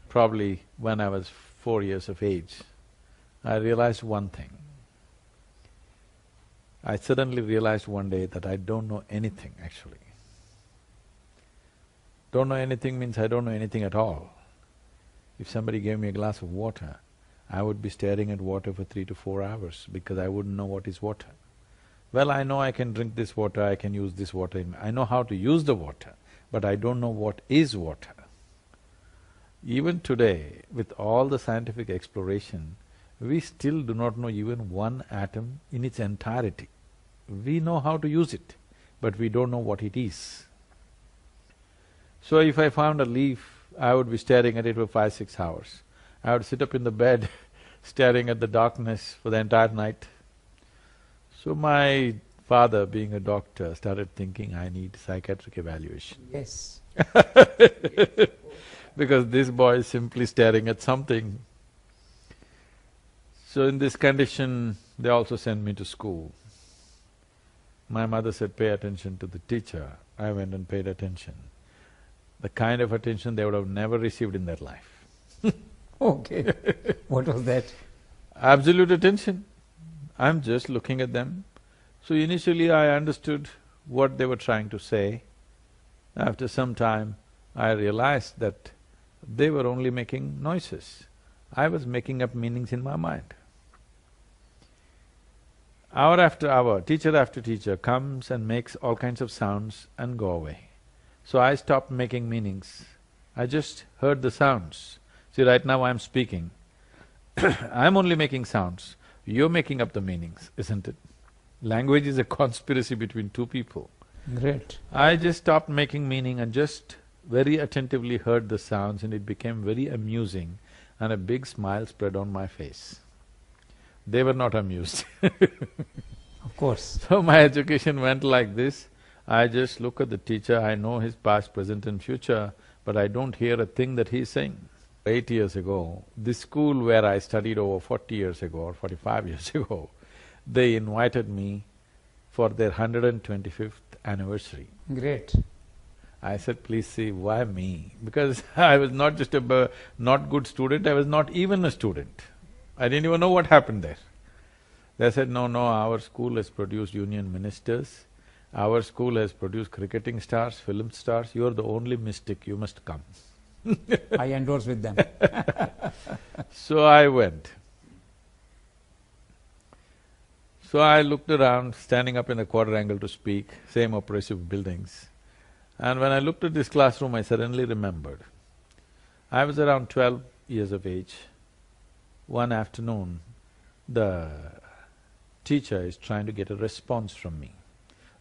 probably when I was 4 years of age, I realized one thing. I suddenly realized one day that I don't know anything actually. Don't know anything means I don't know anything at all. If somebody gave me a glass of water, I would be staring at water for 3 to 4 hours because I wouldn't know what is water. Well, I know I can drink this water, I can use this water, I know how to use the water, but I don't know what is water. Even today, with all the scientific exploration, we still do not know even one atom in its entirety. We know how to use it, but we don't know what it is. So if I found a leaf, I would be staring at it for 5, 6 hours. I would sit up in the bed staring at the darkness for the entire night. So my father, being a doctor, started thinking I need psychiatric evaluation. Yes. Because this boy is simply staring at something. So in this condition, they also sent me to school. My mother said, pay attention to the teacher. I went and paid attention. The kind of attention they would have never received in their life. Okay. What was that? Absolute attention. I'm just looking at them. So initially I understood what they were trying to say. After some time, I realized that they were only making noises. I was making up meanings in my mind. Hour after hour, teacher after teacher comes and makes all kinds of sounds and go away. So I stopped making meanings. I just heard the sounds. See, right now I'm speaking. I'm only making sounds. You're making up the meanings, isn't it? Language is a conspiracy between two people. Great. I just stopped making meaning and just very attentively heard the sounds, and it became very amusing, and a big smile spread on my face. They were not amused. Of course. So my education went like this. I just look at the teacher, I know his past, present and future, but I don't hear a thing that he's saying. 8 years ago, this school where I studied over 40 years ago or 45 years ago, they invited me for their 125th anniversary. Great. I said, please see, why me? Because I was not just a not good student, I was not even a student. I didn't even know what happened there. They said, no, our school has produced union ministers, our school has produced cricketing stars, film stars, you're the only mystic, you must come. I endorse with them. So I went. So I looked around, standing up in the quadrangle to speak, same oppressive buildings. And when I looked at this classroom, I suddenly remembered. I was around 12 years of age. One afternoon, the teacher is trying to get a response from me.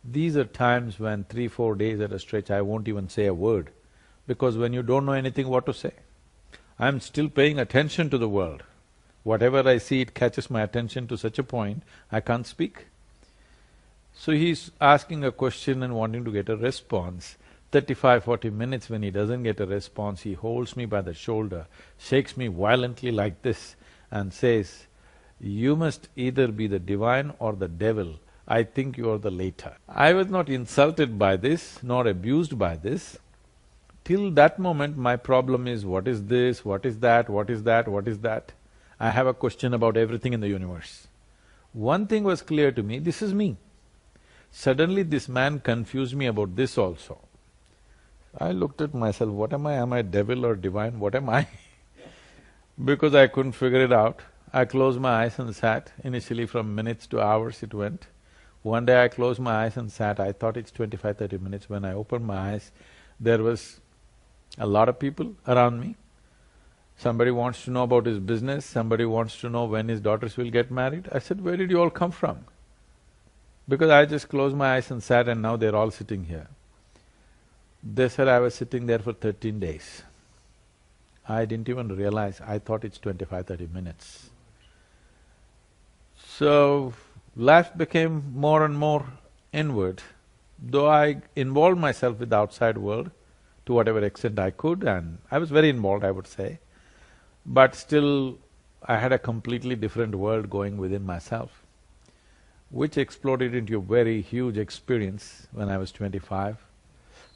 These are times when 3, 4 days at a stretch, I won't even say a word, because when you don't know anything what to say. I'm still paying attention to the world. Whatever I see, it catches my attention to such a point, I can't speak. So he's asking a question and wanting to get a response. 35, 40 minutes when he doesn't get a response, he holds me by the shoulder, shakes me violently like this and says, you must either be the divine or the devil, I think you are the latter. I was not insulted by this, nor abused by this. Till that moment, my problem is, what is this, what is that, what is that, what is that? I have a question about everything in the universe. One thing was clear to me, this is me. Suddenly this man confused me about this also. I looked at myself, what am I? Am I devil or divine? What am I? Because I couldn't figure it out, I closed my eyes and sat. Initially from minutes to hours it went. One day I closed my eyes and sat, I thought it's 25, 30 minutes. When I opened my eyes, there was a lot of people around me. Somebody wants to know about his business, somebody wants to know when his daughters will get married. I said, where did you all come from? Because I just closed my eyes and sat and now they're all sitting here. They said I was sitting there for 13 days. I didn't even realize, I thought it's 25, 30 minutes. So, life became more and more inward. Though I involved myself with the outside world to whatever extent I could, and I was very involved, I would say, but still I had a completely different world going within myself, which exploded into a very huge experience when I was 25.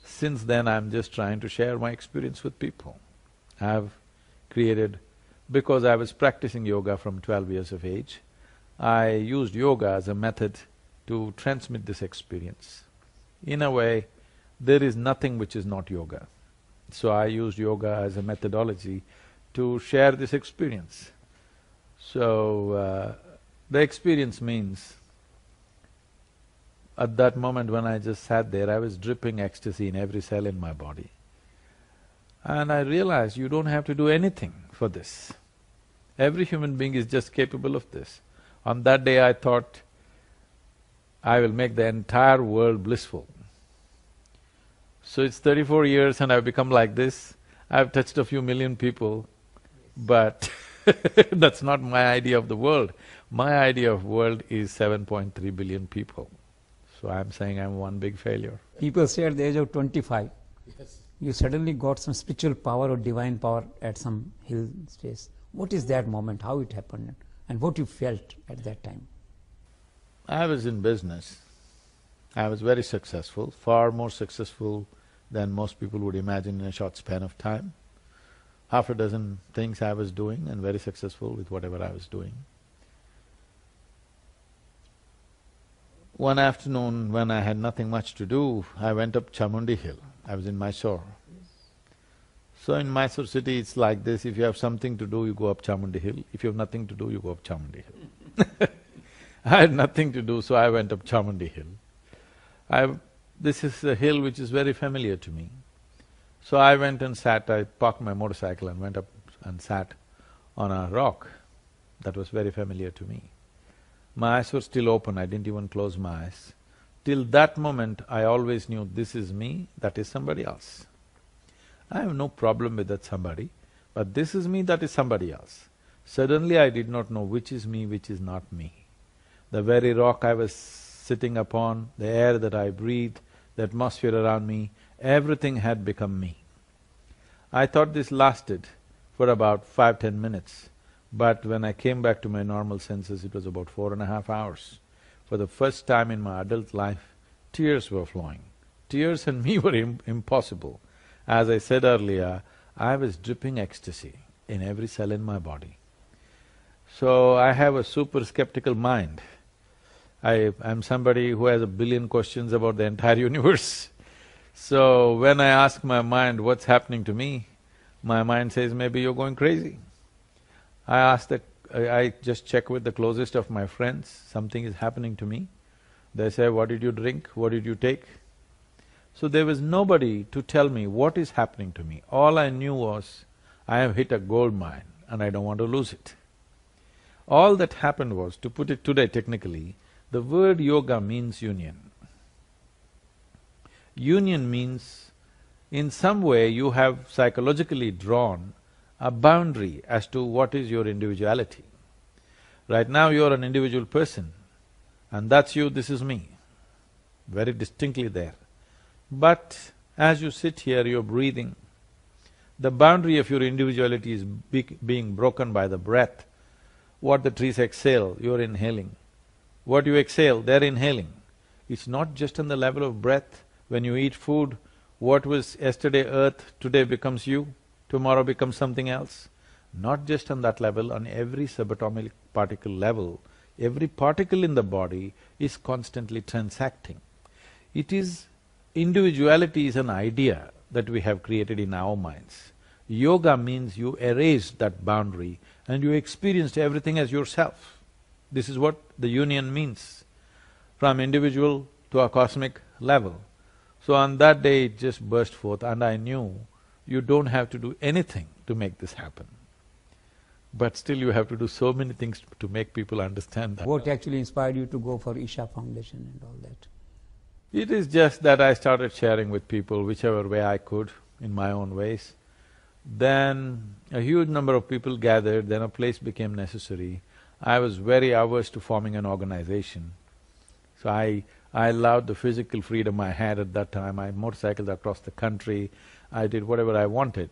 Since then, I'm just trying to share my experience with people. I've created because I was practicing yoga from 12 years of age. I used yoga as a method to transmit this experience. In a way, there is nothing which is not yoga. So I used yoga as a methodology to share this experience. So, the experience means, at that moment when I just sat there, I was dripping ecstasy in every cell in my body. And I realized you don't have to do anything for this. Every human being is just capable of this. On that day I thought, I will make the entire world blissful. So it's 34 years and I've become like this. I've touched a few million people, but that's not my idea of the world. My idea of world is 7.3 billion people. So I'm saying I'm one big failure. People say at the age of 25, you suddenly got some spiritual power or divine power at some hill space. What is that moment, how it happened, and what you felt at that time? I was in business. I was very successful, far more successful than most people would imagine in a short span of time. Half a dozen things I was doing and very successful with whatever I was doing. One afternoon when I had nothing much to do, I went up Chamundi Hill. I was in Mysore. So in Mysore city it's like this, if you have something to do, you go up Chamundi Hill. If you have nothing to do, you go up Chamundi Hill. I had nothing to do, so I went up Chamundi Hill. This is a hill which is very familiar to me. So I went and sat, I parked my motorcycle and went up and sat on a rock. That was very familiar to me. My eyes were still open, I didn't even close my eyes. Till that moment, I always knew this is me, that is somebody else. I have no problem with that somebody, but this is me, that is somebody else. Suddenly I did not know which is me, which is not me. The very rock I was sitting upon, the air that I breathed, the atmosphere around me, everything had become me. I thought this lasted for about 5–10 minutes, but when I came back to my normal senses, it was about 4.5 hours. For the first time in my adult life, tears were flowing. Tears and me were impossible. As I said earlier, I was dripping ecstasy in every cell in my body. So I have a super skeptical mind. I'm somebody who has a billion questions about the entire universe. So when I ask my mind what's happening to me, my mind says, maybe you're going crazy. I just check with the closest of my friends, something is happening to me. They say, what did you drink, what did you take? So there was nobody to tell me what is happening to me. All I knew was, I have hit a gold mine and I don't want to lose it. All that happened was, to put it today technically, the word yoga means union. Union means, in some way you have psychologically drawn a boundary as to what is your individuality. Right now you're an individual person, and that's you, this is me, very distinctly there. But as you sit here, you're breathing. The boundary of your individuality is being broken by the breath. What the trees exhale, you're inhaling. What you exhale, they're inhaling. It's not just on the level of breath. When you eat food, what was yesterday earth, today becomes you, tomorrow becomes something else. Not just on that level, on every subatomic particle level, every particle in the body is constantly transacting. It is… individuality is an idea that we have created in our minds. Yoga means you erased that boundary and you experienced everything as yourself. This is what the union means, from individual to a cosmic level. So on that day it just burst forth and I knew you don't have to do anything to make this happen. But still you have to do so many things to make people understand that. What actually inspired you to go for Isha Foundation and all that? It is just that I started sharing with people whichever way I could, in my own ways. Then a huge number of people gathered, then a place became necessary. I was very averse to forming an organization. So I allowed the physical freedom I had at that time. I motorcycled across the country, I did whatever I wanted.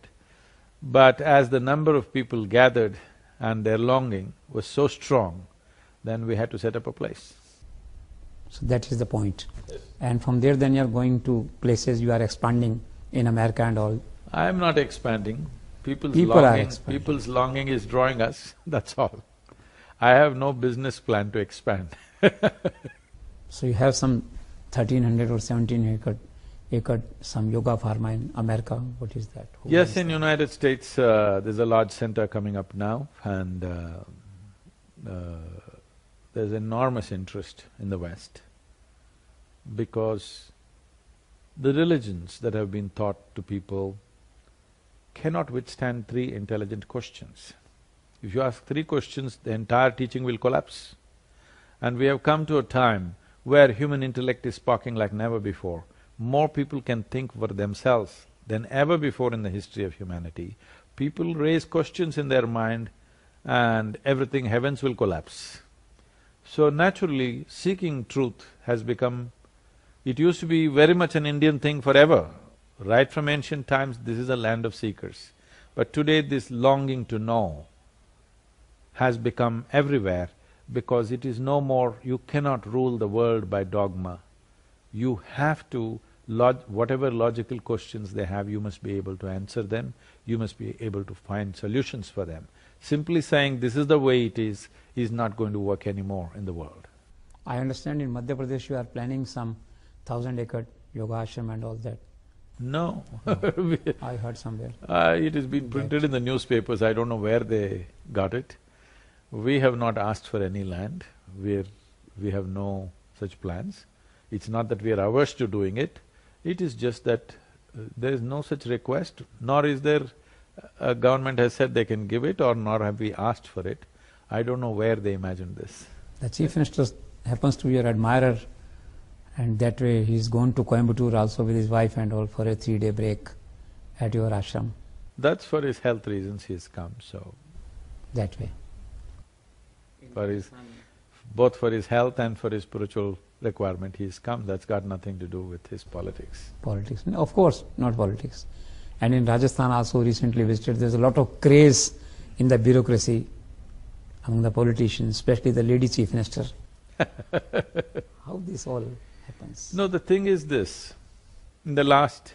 But as the number of people gathered and their longing was so strong, then we had to set up a place. So that is the point. And from there then you are going to places, you are expanding in America and all. I am not expanding. expanding. People's longing is drawing us, that's all. I have no business plan to expand. So you have some 1300 or 17-acre some yoga pharma in America. What is that? Who Yes, runs in that? United States, there's a large center coming up now, and there's enormous interest in the West because the religions that have been taught to people cannot withstand three intelligent questions. If you ask three questions, the entire teaching will collapse. And we have come to a time where human intellect is sparking like never before. More people can think for themselves than ever before in the history of humanity. People raise questions in their mind and everything, heavens will collapse. So naturally, seeking truth has become… It used to be very much an Indian thing forever. Right from ancient times, this is a land of seekers. But today, this longing to know has become everywhere because it is no more… you cannot rule the world by dogma. You have to… whatever logical questions they have, you must be able to answer them, you must be able to find solutions for them. Simply saying this is the way it is not going to work anymore in the world. I understand in Madhya Pradesh you are planning some 1000-acre yoga ashram and all that. No. I heard somewhere. It has been printed in the newspapers, I don't know where they got it. We have not asked for any land, we have no such plans. It's not that we are averse to doing it, it is just that there is no such request, nor is there… a government has said they can give it or nor have we asked for it. I don't know where they imagined this. The Chief Minister happens to be your admirer, and that way he's gone to Coimbatore also with his wife and all for a 3-day break at your ashram. That's for his health reasons he's come, so… That way. Both for his health and for his spiritual requirement he's come, that's got nothing to do with his politics. Politics, no, of course, not politics. And in Rajasthan also recently visited, there's a lot of craze in the bureaucracy among the politicians, especially the lady Chief Minister. How this all happens? No, the thing is this, in the last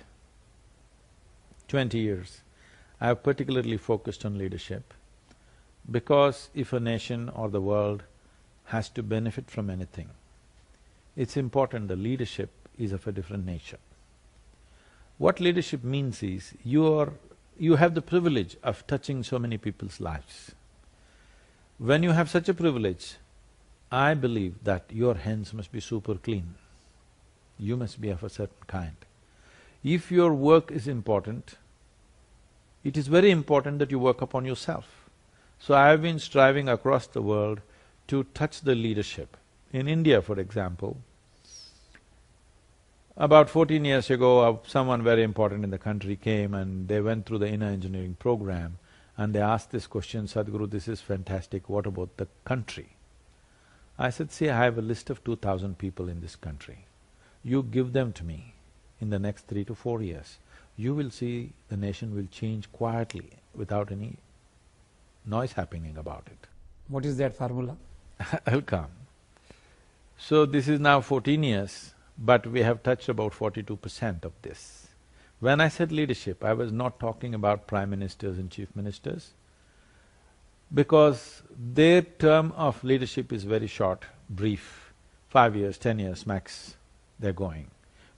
20 years, I have particularly focused on leadership because if a nation or the world has to benefit from anything, it's important the leadership is of a different nature. What leadership means is, you have the privilege of touching so many people's lives. When you have such a privilege, I believe that your hands must be super clean. You must be of a certain kind. If your work is important, it is very important that you work upon yourself. So I have been striving across the world to touch the leadership. In India, for example, about 14 years ago, someone very important in the country came and they went through the inner engineering program and they asked this question, Sadhguru, this is fantastic, what about the country? I said, see, I have a list of 2,000 people in this country. You give them to me in the next 3 to 4 years. You will see the nation will change quietly without any noise happening about it. What is that formula? I'll come. So this is now 14 years, but we have touched about 42% of this. When I said leadership, I was not talking about prime ministers and chief ministers, because their term of leadership is very short, brief, 5 years, 10 years max, they're going.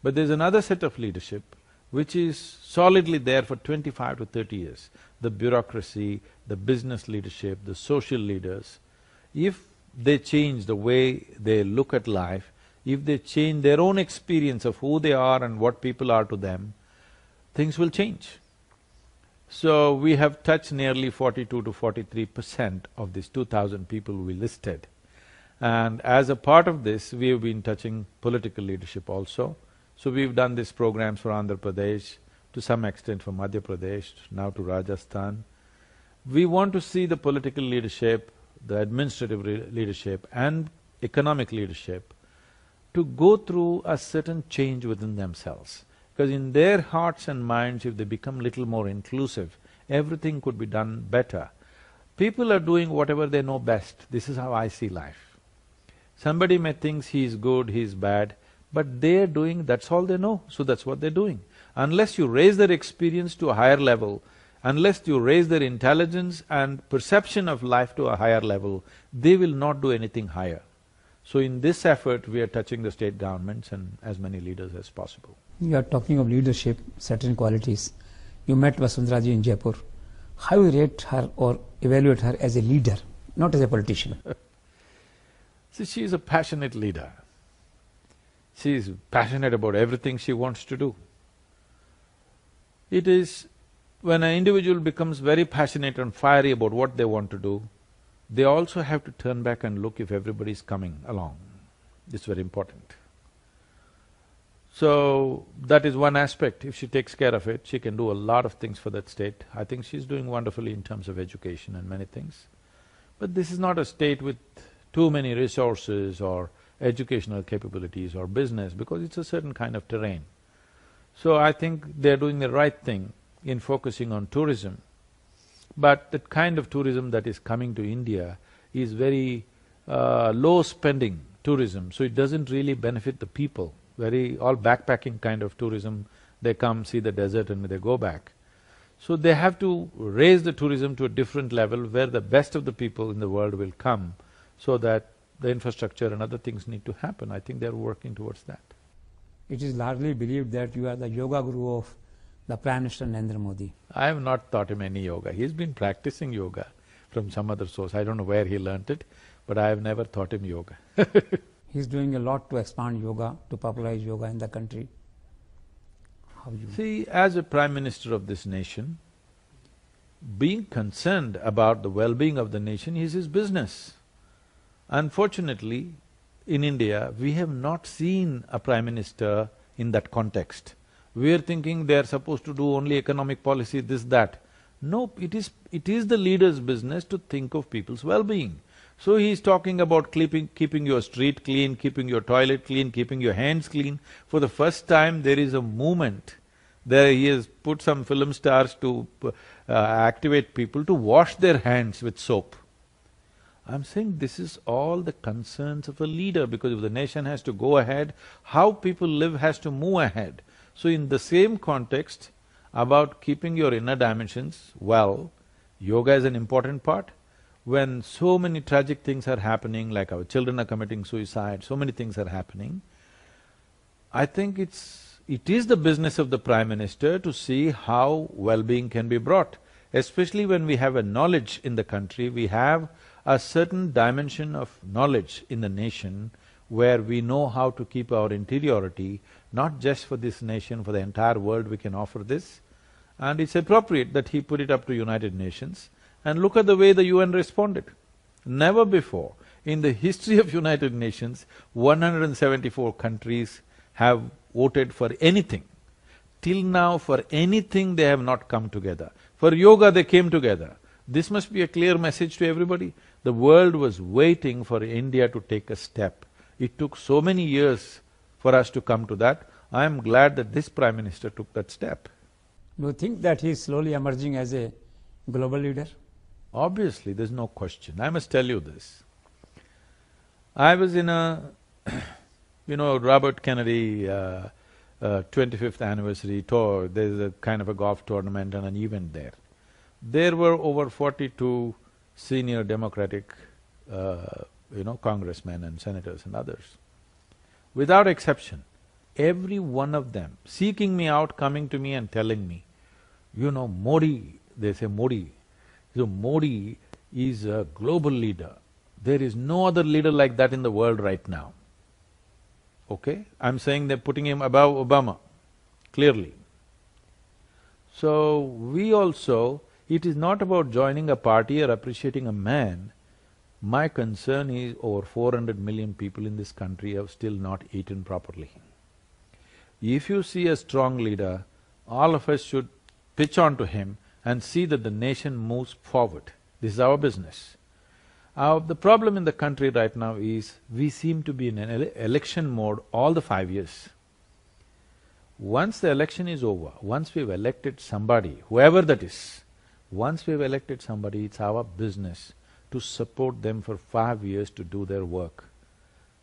But there's another set of leadership which is solidly there for 25 to 30 years. The bureaucracy, the business leadership, the social leaders, if they change the way they look at life, if they change their own experience of who they are and what people are to them, things will change. So we have touched nearly 42 to 43% of these 2,000 people we listed. And as a part of this, we have been touching political leadership also. So we've done these programs for Andhra Pradesh, to some extent for Madhya Pradesh, now to Rajasthan. We want to see the political leadership, the administrative leadership and economic leadership to go through a certain change within themselves. Because in their hearts and minds, if they become little more inclusive, everything could be done better. People are doing whatever they know best, this is how I see life. Somebody may think he is good, he is bad, but they're doing… that's all they know, so that's what they're doing. Unless you raise their experience to a higher level, Unless you raise their intelligence and perception of life to a higher level, they will not do anything higher. So in this effort, we are touching the state governments and as many leaders as possible. You are talking of leadership, certain qualities. You met Vasundhara ji in Jaipur. How you rate her or evaluate her as a leader, not as a politician? See, she is a passionate leader. She is passionate about everything she wants to do. It is when an individual becomes very passionate and fiery about what they want to do, they also have to turn back and look if everybody is coming along. It's very important. So, that is one aspect. If she takes care of it, she can do a lot of things for that state. I think she's doing wonderfully in terms of education and many things. But this is not a state with too many resources or educational capabilities or business, because it's a certain kind of terrain. So I think they're doing the right thing in focusing on tourism. But the kind of tourism that is coming to India is very low spending tourism, so it doesn't really benefit the people. All backpacking kind of tourism, they come, see the desert and they go back. So they have to raise the tourism to a different level where the best of the people in the world will come, so that the infrastructure and other things need to happen. I think they're working towards that. It is largely believed that you are the yoga guru of the Prime Minister Narendra Modi. I have not taught him any yoga. He's been practicing yoga from some other source. I don't know where he learnt it, but I have never taught him yoga. He's doing a lot to expand yoga, to popularize yoga in the country. How you… See, as a Prime Minister of this nation, being concerned about the well-being of the nation is his business. Unfortunately, in India, we have not seen a Prime Minister in that context. We are thinking they are supposed to do only economic policy, this, that. No, it is the leader's business to think of people's well-being. So he is talking about keeping your street clean, keeping your toilet clean, keeping your hands clean. For the first time, there is a movement. There he has put some film stars to activate people to wash their hands with soap. I'm saying this is all the concerns of a leader, because if the nation has to go ahead, how people live has to move ahead. So in the same context, about keeping your inner dimensions well, yoga is an important part. When so many tragic things are happening, like our children are committing suicide, so many things are happening, I think it is the business of the Prime Minister to see how well-being can be brought. Especially when we have a knowledge in the country, we have a certain dimension of knowledge in the nation where we know how to keep our interiority, not just for this nation, for the entire world we can offer this. And it's appropriate that he put it up to United Nations. And look at the way the UN responded. Never before in the history of United Nations, 174 countries have voted for anything. Till now, for anything they have not come together. For yoga they came together. This must be a clear message to everybody. The world was waiting for India to take a step. It took so many years for us to come to that. I am glad that this Prime Minister took that step. Do you think that he is slowly emerging as a global leader? Obviously, there's no question. I must tell you this. I was in a Robert Kennedy 25th anniversary tour. There's a kind of a golf tournament and an event there. There were over 42 senior Democratic congressmen and senators and others. Without exception, every one of them seeking me out, coming to me and telling me, Modi, they say Modi. So Modi is a global leader. There is no other leader like that in the world right now. Okay? I'm saying they're putting him above Obama, clearly. So we also, it is not about joining a party or appreciating a man. My concern is over 400 million people in this country have still not eaten properly. If you see a strong leader, all of us should pitch on to him and see that the nation moves forward. This is our business. The problem in the country right now is, we seem to be in an election mode all the 5 years. Once the election is over, once we've elected somebody, whoever that is, once we've elected somebody, it's our business to support them for 5 years to do their work.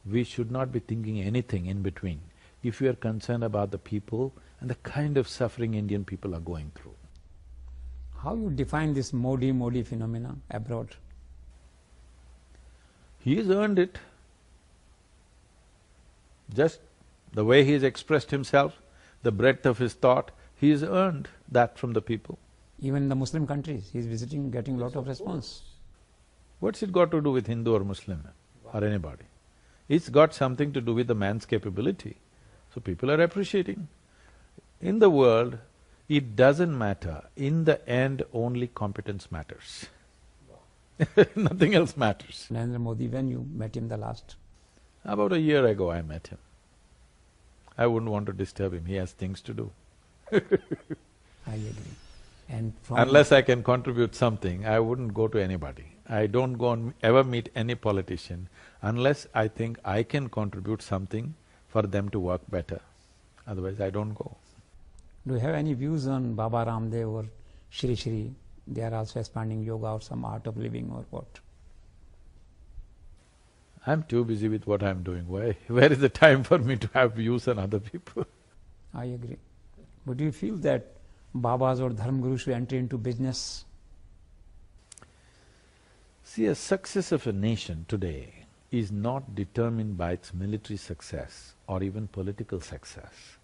We should not be thinking anything in between, if we are concerned about the people and the kind of suffering Indian people are going through. How you define this Modi phenomena abroad? He has earned it. Just the way he has expressed himself, the breadth of his thought, he has earned that from the people. Even in the Muslim countries, he is visiting, getting a lot of response. What's it got to do with Hindu or Muslim or anybody? It's got something to do with the man's capability. So people are appreciating. In the world, it doesn't matter. In the end, only competence matters. Nothing else matters. Narendra Modi, when you met him the last? About a year ago I met him. I wouldn't want to disturb him, he has things to do. I agree. And Unless I can contribute something, I wouldn't go to anybody. I don't go and ever meet any politician unless I think I can contribute something for them to work better. Otherwise I don't go. do you have any views on Baba Ramdev or Shri Shri? They are also expanding yoga or some art of living or what? I'm too busy with what I'm doing. Where is the time for me to have views on other people? I agree. But do you feel that Babas or Dharmguru should enter into business? See, a success of a nation today is not determined by its military success or even political success.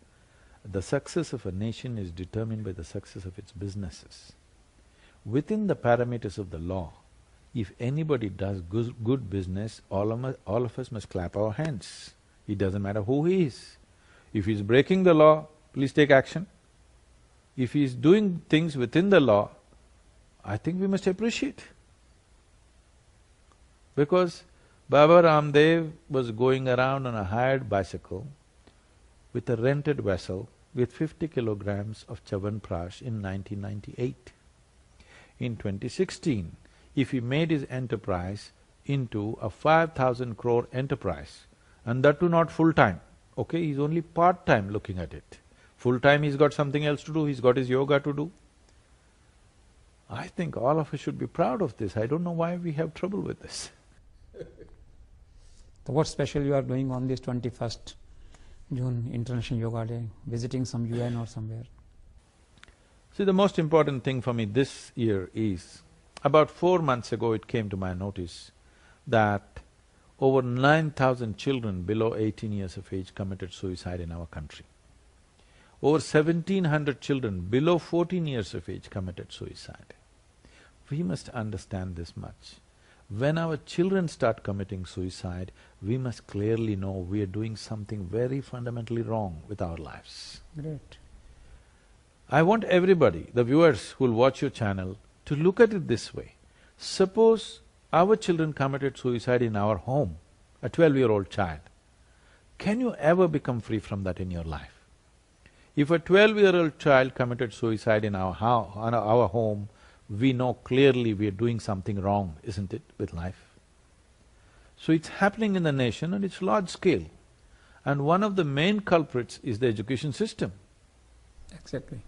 The success of a nation is determined by the success of its businesses. Within the parameters of the law, if anybody does good business, all of us must clap our hands. It doesn't matter who he is. If he's breaking the law, please take action. If he's doing things within the law, I think we must appreciate. Because Baba Ramdev was going around on a hired bicycle with a rented vessel with 50 kilograms of Chavanprash in 1998. In 2016, if he made his enterprise into a 5,000 crore enterprise, and that too not full-time, okay, he's only part-time looking at it. Full-time he's got something else to do, he's got his yoga to do. I think all of us should be proud of this. I don't know why we have trouble with this. So what special you are doing on this 21st June International Yoga Day? Visiting some UN or somewhere? See, the most important thing for me this year is, about 4 months ago it came to my notice that over 9,000 children below 18 years of age committed suicide in our country. Over 1,700 children below 14 years of age committed suicide. We must understand this much. When our children start committing suicide, we must clearly know we are doing something very fundamentally wrong with our lives. Great. I want everybody, the viewers who'll watch your channel, to look at it this way. Suppose our children committed suicide in our home, a 12-year-old child. Can you ever become free from that in your life? If a 12-year-old child committed suicide in our home, we know clearly we are doing something wrong, isn't it, with life? So it's happening in the nation and it's large scale. And one of the main culprits is the education system. Exactly.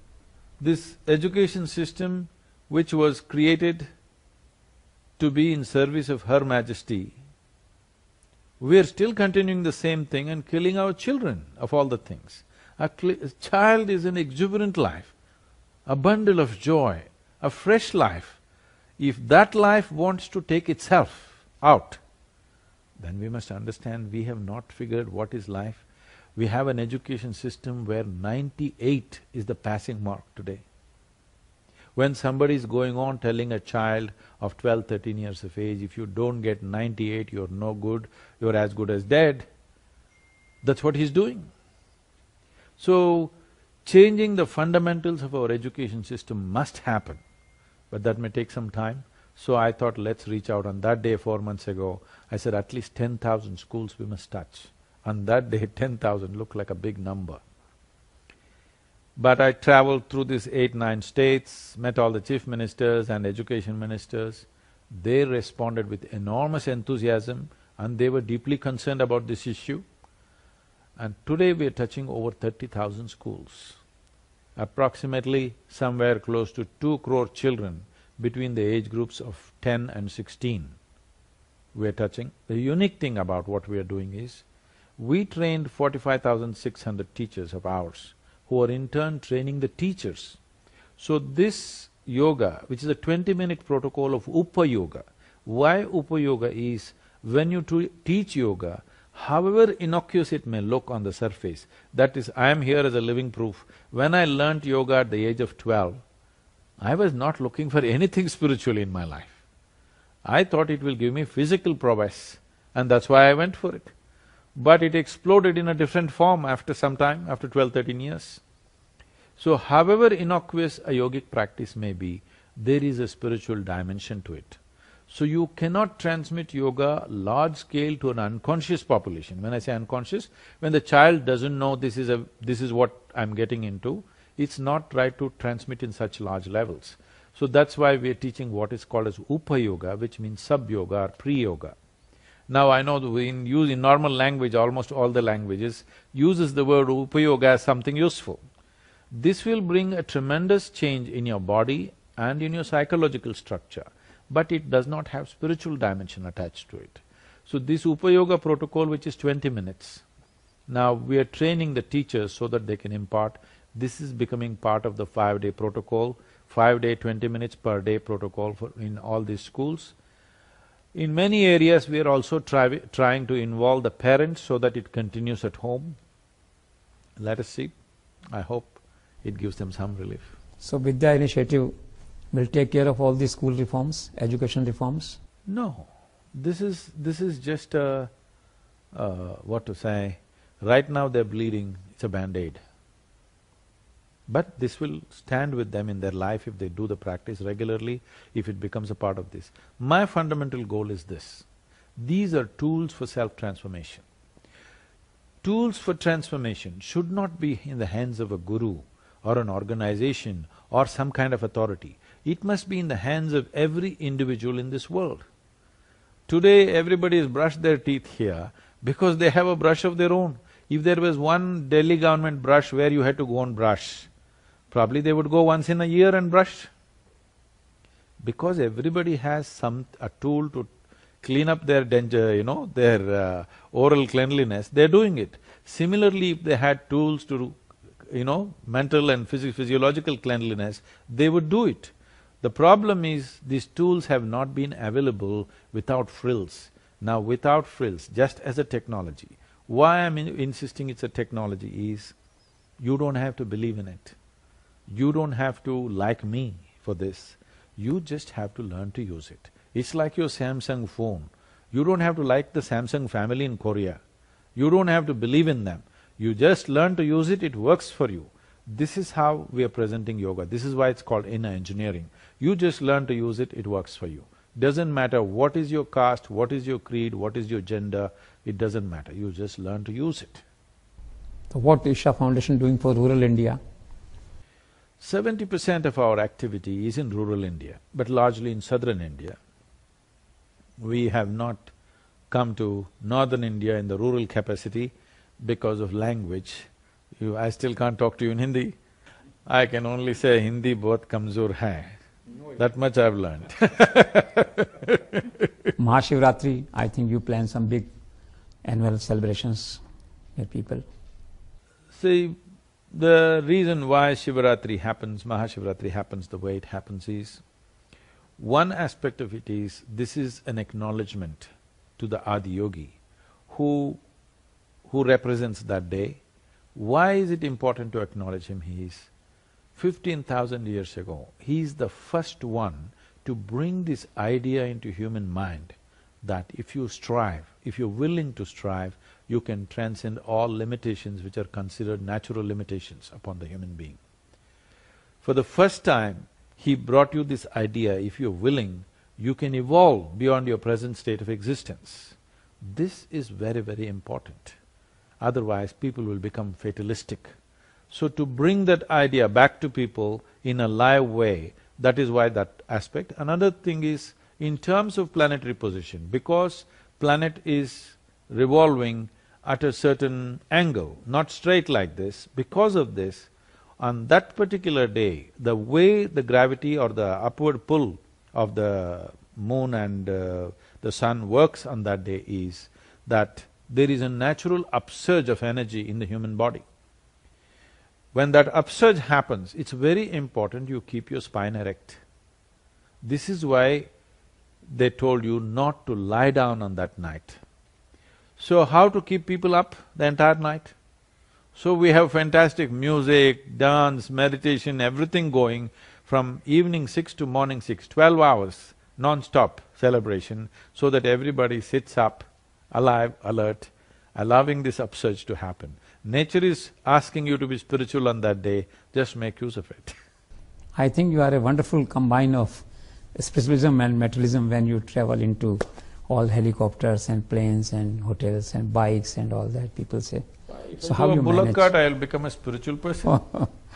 This education system, which was created to be in service of Her Majesty, we are still continuing the same thing and killing our children of all the things. A child is an exuberant life, a bundle of joy, a fresh life. If that life wants to take itself out, then we must understand we have not figured what is life. We have an education system where 98 is the passing mark today. When somebody is going on telling a child of 12, 13 years of age, if you don't get 98, you're no good, you're as good as dead, that's what he's doing. So, changing the fundamentals of our education system must happen, but that may take some time. So I thought, let's reach out. On that day 4 months ago, I said at least 10,000 schools we must touch. On that day, 10,000 looked like a big number. But I traveled through these 8, 9 states, met all the chief ministers and education ministers. They responded with enormous enthusiasm and they were deeply concerned about this issue. And today we are touching over 30,000 schools. Approximately somewhere close to 2 crore children between the age groups of 10 and 16 we are touching. The unique thing about what we are doing is, we trained 45,600 teachers of ours, who are in turn training the teachers. So this yoga, which is a 20-minute protocol of Upa Yoga. Why Upa Yoga is, when you teach yoga, however innocuous it may look on the surface, that is, I am here as a living proof. When I learnt yoga at the age of 12, I was not looking for anything spiritual in my life. I thought it will give me physical prowess, and that's why I went for it. But it exploded in a different form after some time, after 12, 13 years. So however innocuous a yogic practice may be, there is a spiritual dimension to it. So you cannot transmit yoga large scale to an unconscious population. When I say unconscious, when the child doesn't know this is what I'm getting into, it's not right to transmit in such large levels. So that's why we're teaching what is called as Upa Yoga, which means sub-yoga or pre-yoga. Now I know in normal language, almost all the languages uses the word Upa Yoga as something useful. This will bring a tremendous change in your body and in your psychological structure, but it does not have spiritual dimension attached to it. So this Upa Yoga protocol, which is 20 minutes, now we are training the teachers so that they can impart. This is becoming part of the 5-day protocol, 5-day, 20 minutes per day protocol in all these schools. In many areas, we are also trying to involve the parents so that it continues at home. Let us see. I hope it gives them some relief. So Vidya initiative will take care of all these school reforms, education reforms? No, this is just a, what to say, right now they're bleeding, it's a band-aid. But this will stand with them in their life if they do the practice regularly, if it becomes a part of this. My fundamental goal is this: these are tools for self-transformation. Tools for transformation should not be in the hands of a guru or an organization or some kind of authority. It must be in the hands of every individual in this world. Today, everybody has brushed their teeth here because they have a brush of their own. If there was one Delhi government brush where you had to go and brush, probably they would go once in a year and brush. Because everybody has a tool to clean up their their oral cleanliness, they're doing it. Similarly, if they had tools to mental and physiological cleanliness, they would do it. The problem is, these tools have not been available without frills. Now, without frills, just as a technology, why I'm insisting it's a technology is, you don't have to believe in it. You don't have to like me for this. You just have to learn to use it. It's like your Samsung phone. You don't have to like the Samsung family in Korea. You don't have to believe in them. You just learn to use it, it works for you. This is how we are presenting yoga. This is why it's called inner engineering. You just learn to use it, it works for you. Doesn't matter what is your caste, what is your creed, what is your gender, it doesn't matter. You just learn to use it. So what is Isha Foundation doing for rural India? 70% of our activity is in rural India, but largely in southern India. We have not come to northern India in the rural capacity because of language. I still can't talk to you in Hindi. I can only say Hindi bahut kamzor hai. That much I've learned. Mahashivratri, I think you plan some big annual celebrations with people. See, the reason why Shivaratri happens, Mahashivratri happens the way it happens is, one aspect of it is, this is an acknowledgement to the Adiyogi who represents that day. Why is it important to acknowledge him? He is 15,000 years ago, he is the first one to bring this idea into human mind that if you strive, if you're willing to strive, you can transcend all limitations which are considered natural limitations upon the human being. For the first time, he brought you this idea, if you're willing, you can evolve beyond your present state of existence. This is very, very important. Otherwise, people will become fatalistic. So to bring that idea back to people in a live way, that is why that aspect. Another thing is, in terms of planetary position, because planet is revolving at a certain angle, not straight like this, because of this, on that particular day, the way the gravity or the upward pull of the moon and the sun works on that day is that there is a natural upsurge of energy in the human body. when that upsurge happens, it's very important you keep your spine erect. This is why they told you not to lie down on that night. So how to keep people up the entire night? So we have fantastic music, dance, meditation, everything going from evening 6 to morning 6, 12 hours, non-stop celebration, so that everybody sits up, alive, alert, allowing this upsurge to happen. Nature is asking you to be spiritual on that day, just make use of it. I think you are a wonderful combine of spiritualism and materialism when you travel into all helicopters and planes and hotels and bikes and all that, people say. So how you manage? Bullock cart, I'll become a spiritual person.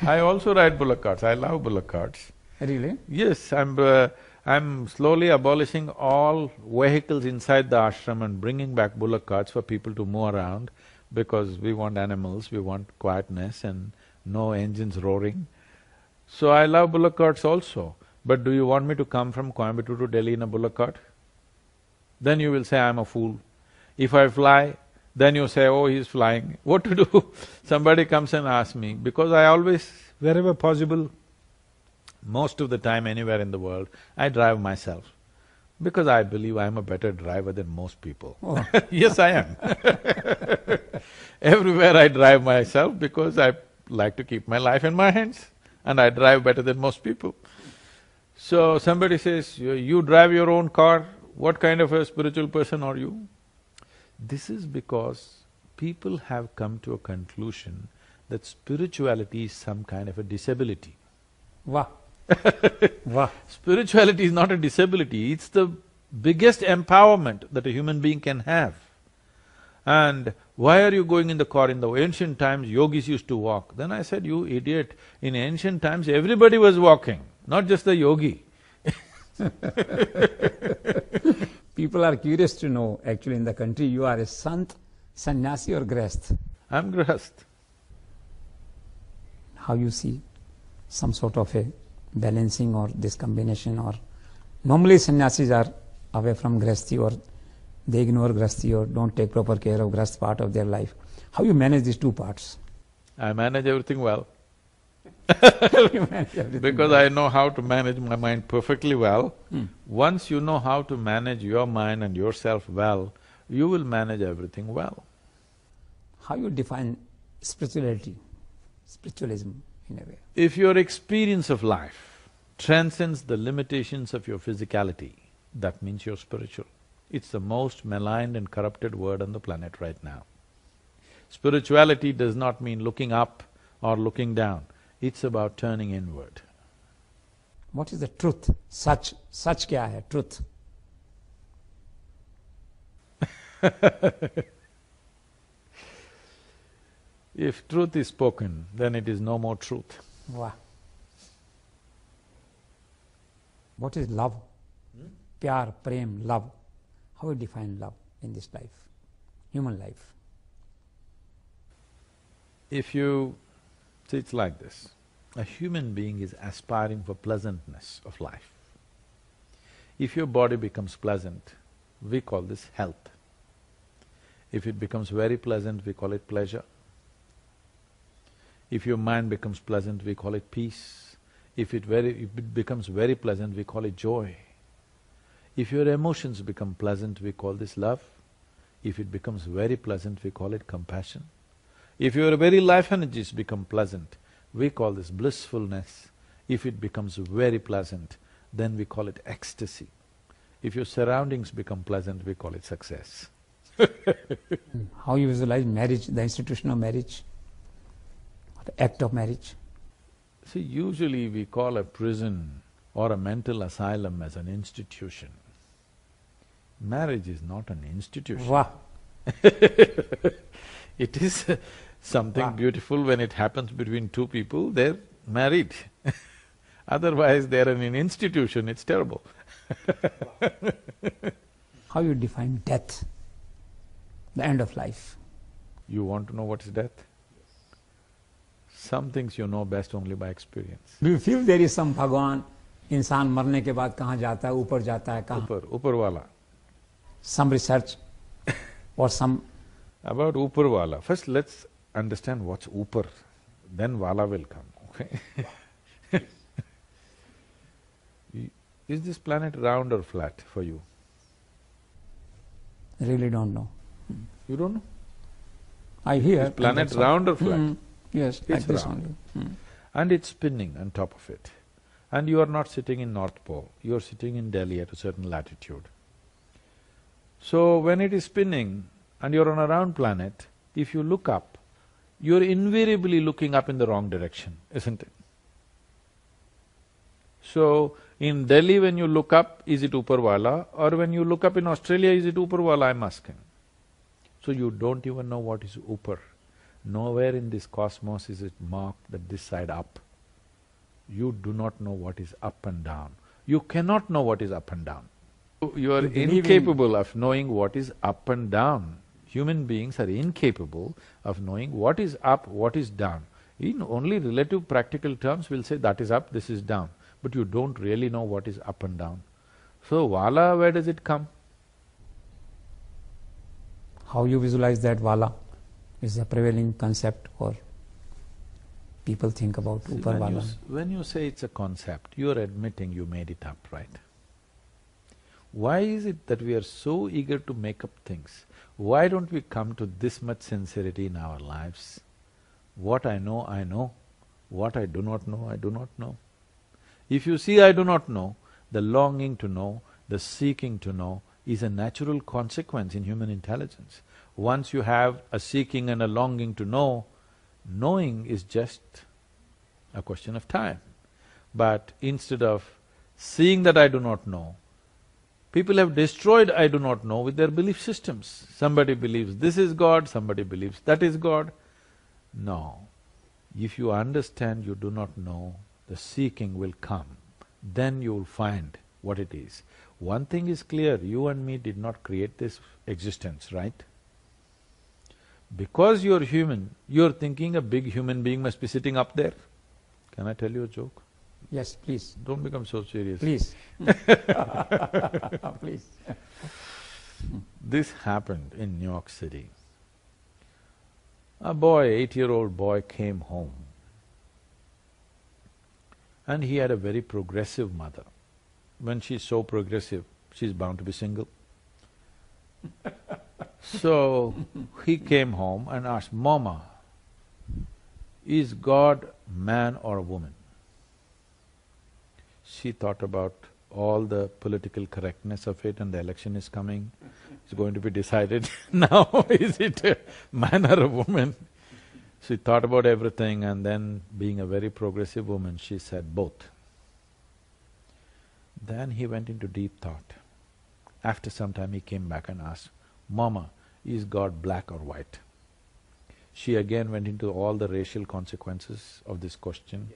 I also ride bullock carts, I love bullock carts. Really? Yes, I'm slowly abolishing all vehicles inside the ashram and bringing back bullock carts for people to move around, because we want animals, we want quietness and no engines roaring. So I love bullock carts also. But do you want me to come from Coimbatore to Delhi in a bullock cart? Then you will say I'm a fool. If I fly, then you say, oh, he's flying. What to do? Somebody comes and asks me, because I always, wherever possible, most of the time anywhere in the world, I drive myself. Because I believe I'm a better driver than most people. Oh. Yes, I am. Everywhere I drive myself because I like to keep my life in my hands and I drive better than most people. So somebody says, you drive your own car, what kind of a spiritual person are you? This is because people have come to a conclusion that spirituality is some kind of a disability. Wow. Wow. Spirituality is not a disability, it's the biggest empowerment that a human being can have. And why are you going in the car? In the ancient times, yogis used to walk. Then I said, you idiot, in ancient times everybody was walking, not just the yogi. People are curious to know, actually in the country, you are a sant, sannyasi or grahast? I'm grahast. How you see some sort of a balancing or this combination, or normally sannyasis are away from grahasti or they ignore grahasti or don't take proper care of grahast part of their life. How you manage these two parts? I manage everything well. You manage everything Because well. I know how to manage my mind perfectly well. Once you know how to manage your mind and yourself well, you will manage everything well. How you define spirituality, spiritualism in a way? If your experience of life transcends the limitations of your physicality, that means you're spiritual. It's the most maligned and corrupted word on the planet right now. Spirituality does not mean looking up or looking down, it's about turning inward. What is the truth? Sach kya hai? Truth. If truth is spoken, then it is no more truth. Wow. What is love? Pyar, prem, love. How you define love in this life, human life? If you… see, it's like this, a human being is aspiring for pleasantness of life. If your body becomes pleasant, we call this health. If it becomes very pleasant, we call it pleasure. If your mind becomes pleasant, we call it peace. If it becomes very pleasant, we call it joy. If your emotions become pleasant, we call this love. If it becomes very pleasant, we call it compassion. If your very life energies become pleasant, we call this blissfulness. If it becomes very pleasant, then we call it ecstasy. If your surroundings become pleasant, we call it success. How you visualize marriage, the institution of marriage, the act of marriage? See, usually we call a prison or a mental asylum as an institution. Marriage is not an institution. Wow. It is something beautiful when it happens between two people, they're married. Otherwise, they're in an institution, it's terrible. How you define death, the end of life? You want to know what is death? Some things you know best only by experience. Do you feel there is some Bhagwan, इंसान मरने के बाद कहाँ जाता है, ऊपर जाता है, कहाँ? ऊपर वाला. Some research or some… About Upar wala, first let's understand what's Upar. then Vala will come, okay? Is this planet round or flat for you? Really don't know. You don't know? I hear. Is planet round or flat? Yes, It's like this round. only. And it's spinning on top of it. And you are not sitting in North Pole, you are sitting in Delhi at a certain latitude. So when it is spinning and you're on a round planet, if you look up, you're invariably looking up in the wrong direction, isn't it? So, in Delhi when you look up, is it Uparwala? Or when you look up in Australia, is it Uparwala, I'm asking. So you don't even know what is Upar. Nowhere in this cosmos is it marked that this side up. You do not know what is up and down. You cannot know what is up and down. You are incapable of knowing what is up and down. Human beings are incapable of knowing what is up, what is down. In only relative practical terms, we'll say that is up, this is down. But you don't really know what is up and down. So, Vala, where does it come? How you visualize that Vala is a prevailing concept, or people think about Upar Vala. When you say it's a concept, you're admitting you made it up, right? Why is it that we are so eager to make up things? Why don't we come to this much sincerity in our lives? What I know, I know. What I do not know, I do not know. If you see I do not know, the longing to know, the seeking to know is a natural consequence in human intelligence. Once you have a seeking and a longing to know, knowing is just a question of time. But instead of seeing that I do not know, people have destroyed I do not know with their belief systems. Somebody believes this is God, somebody believes that is God. No. If you understand you do not know, the seeking will come. Then you will find what it is. One thing is clear, you and me did not create this existence, right? Because you're human, you're thinking a big human being must be sitting up there. Can I tell you a joke? Yes, please. Don't become so serious. Please. Please. This happened in New York City. A boy, 8-year-old boy came home and he had a very progressive mother. When she's so progressive, she's bound to be single. So, he came home and asked, Mama, is God man or a woman? She thought about all the political correctness of it and the election is coming, it's going to be decided now, is it a man or a woman? She thought about everything and then, being a very progressive woman, she said both. Then he went into deep thought. After some time he came back and asked, Mama, is God black or white? She again went into all the racial consequences of this question,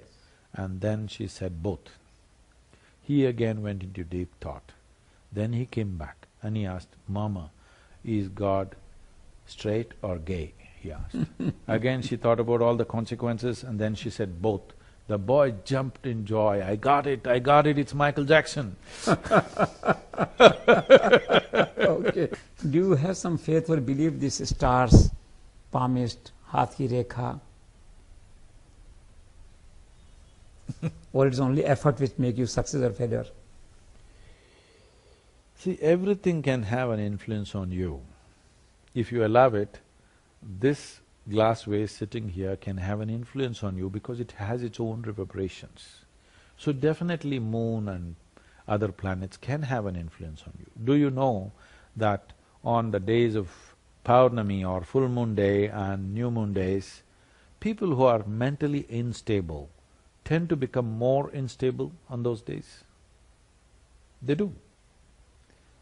and then she said both. He again went into deep thought. Then he came back and he asked, Mama, is God straight or gay? He asked. Again she thought about all the consequences and then she said both. The boy jumped in joy, I got it, it's Michael Jackson. Okay. Do you have some faith or believe these stars, palmist, Haath ki rekha, or it's only effort which make you success or failure? See, everything can have an influence on you. If you allow it, this glass vase sitting here can have an influence on you because it has its own reverberations. So definitely moon and other planets can have an influence on you. Do you know that on the days of Paurnami or full moon day and new moon days, people who are mentally unstable tend to become more unstable on those days? They do.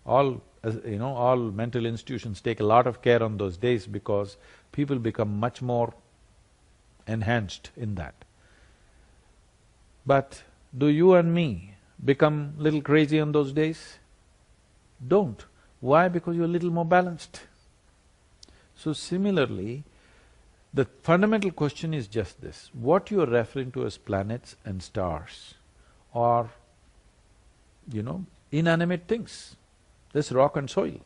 All mental institutions take a lot of care on those days because people become much more enhanced in that. But do you and me become little crazy on those days? Don't. Why? Because you're a little more balanced. So similarly, the fundamental question is just this: what you're referring to as planets and stars are, inanimate things. This rock and soil.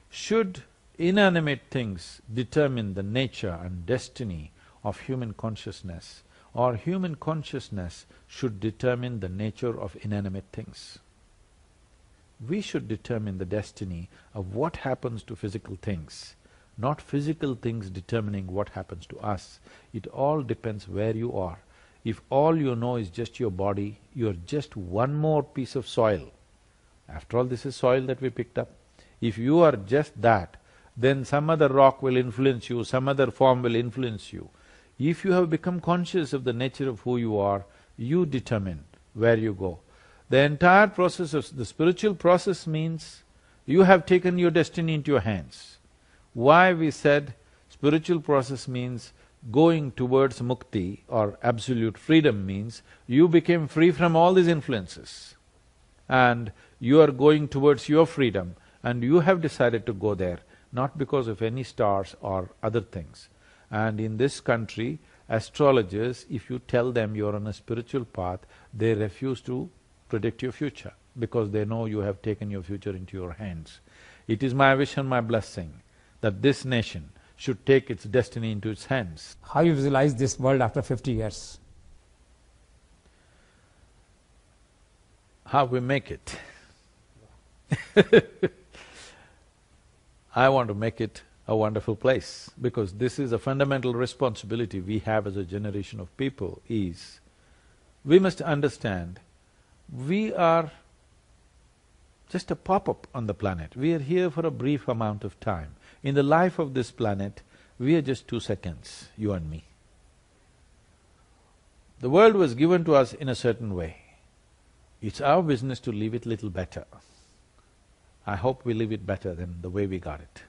Should inanimate things determine the nature and destiny of human consciousness, or human consciousness should determine the nature of inanimate things. We should determine the destiny of what happens to physical things, not physical things determining what happens to us. It all depends where you are. If all you know is just your body, you're just one more piece of soil. After all, this is soil that we picked up. If you are just that, then some other rock will influence you, some other form will influence you. If you have become conscious of the nature of who you are, you determine where you go. The entire process of the spiritual process means you have taken your destiny into your hands. Why we said spiritual process means going towards mukti or absolute freedom means you became free from all these influences and you are going towards your freedom and you have decided to go there, not because of any stars or other things. And in this country, astrologers, if you tell them you're on a spiritual path, they refuse to predict your future because they know you have taken your future into your hands. It is my wish and my blessing that this nation should take its destiny into its hands. How you visualize this world after 50 years? How we make it. I want to make it a wonderful place because this is a fundamental responsibility we have as a generation of people is, we must understand we are just a pop-up on the planet. We are here for a brief amount of time. In the life of this planet, we are just 2 seconds, you and me. The world was given to us in a certain way. It's our business to leave it little better. I hope we leave it better than the way we got it.